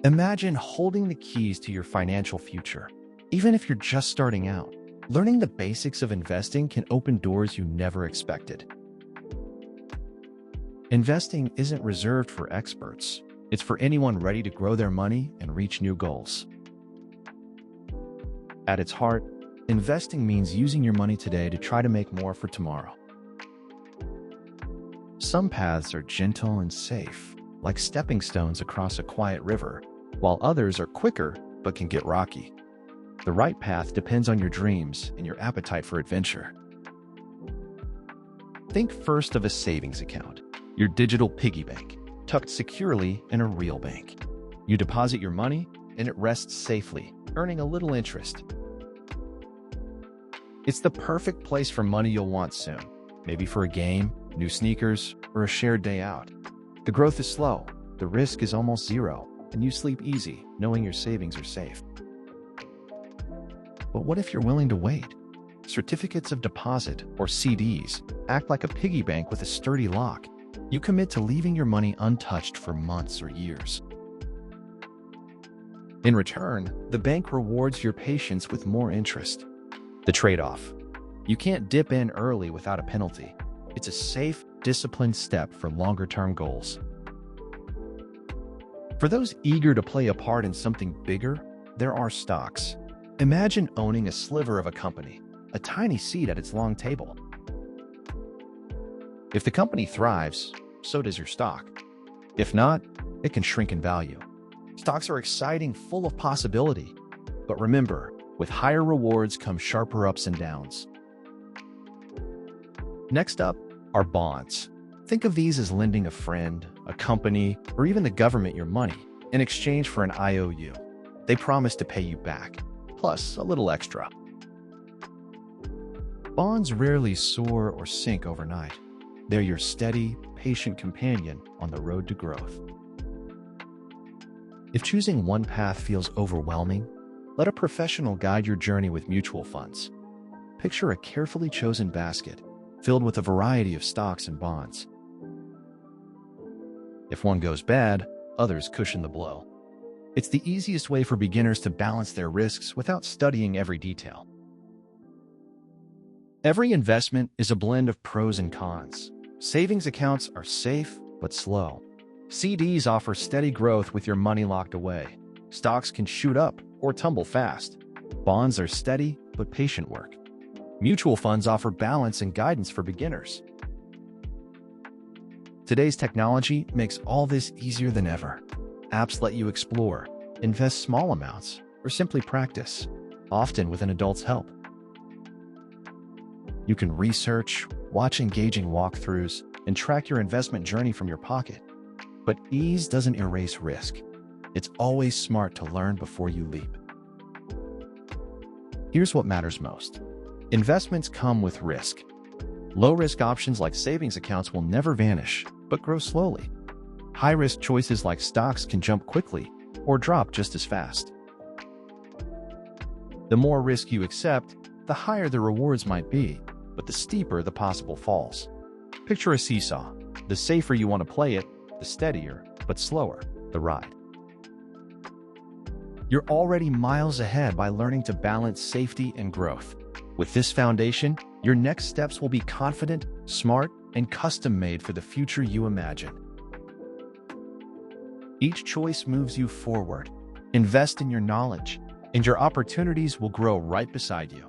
Imagine holding the keys to your financial future. Even if you're just starting out, learning the basics of investing can open doors you never expected. Investing isn't reserved for experts. It's for anyone ready to grow their money and reach new goals. At its heart, investing means using your money today to try to make more for tomorrow. Some paths are gentle and safe, like stepping stones across a quiet river, while others are quicker but can get rocky. The right path depends on your dreams and your appetite for adventure. Think first of a savings account, your digital piggy bank, tucked securely in a real bank. You deposit your money and it rests safely, earning a little interest. It's the perfect place for money you'll want soon, maybe for a game, new sneakers, or a shared day out. The growth is slow, the risk is almost zero, and you sleep easy knowing your savings are safe. But what if you're willing to wait? Certificates of deposit, or CDs, act like a piggy bank with a sturdy lock. You commit to leaving your money untouched for months or years. In return, the bank rewards your patience with more interest. The trade-off: you can't dip in early without a penalty. It's a safe, disciplined step for longer-term goals. For those eager to play a part in something bigger, there are stocks. Imagine owning a sliver of a company, a tiny seat at its long table. If the company thrives, so does your stock. If not, it can shrink in value. Stocks are exciting, full of possibility. But remember, with higher rewards come sharper ups and downs. Next up are bonds. Think of these as lending a friend, a company, or even the government your money in exchange for an IOU. They promise to pay you back, plus a little extra. Bonds rarely soar or sink overnight. They're your steady, patient companion on the road to growth. If choosing one path feels overwhelming, let a professional guide your journey with mutual funds. Picture a carefully chosen basket filled with a variety of stocks and bonds. If one goes bad, others cushion the blow. It's the easiest way for beginners to balance their risks without studying every detail. Every investment is a blend of pros and cons. Savings accounts are safe but slow. CDs offer steady growth with your money locked away. Stocks can shoot up or tumble fast. Bonds are steady but patient work. Mutual funds offer balance and guidance for beginners. Today's technology makes all this easier than ever. Apps let you explore, invest small amounts, or simply practice, often with an adult's help. You can research, watch engaging walkthroughs, and track your investment journey from your pocket. But ease doesn't erase risk. It's always smart to learn before you leap. Here's what matters most. Investments come with risk. Low-risk options like savings accounts will never vanish, but grow slowly. High-risk choices like stocks can jump quickly or drop just as fast. The more risk you accept, the higher the rewards might be, but the steeper the possible falls. Picture a seesaw. The safer you want to play it, the steadier, but slower, the ride. You're already miles ahead by learning to balance safety and growth. With this foundation, your next steps will be confident, smart, and custom-made for the future you imagine. Each choice moves you forward. Invest in your knowledge, and your opportunities will grow right beside you.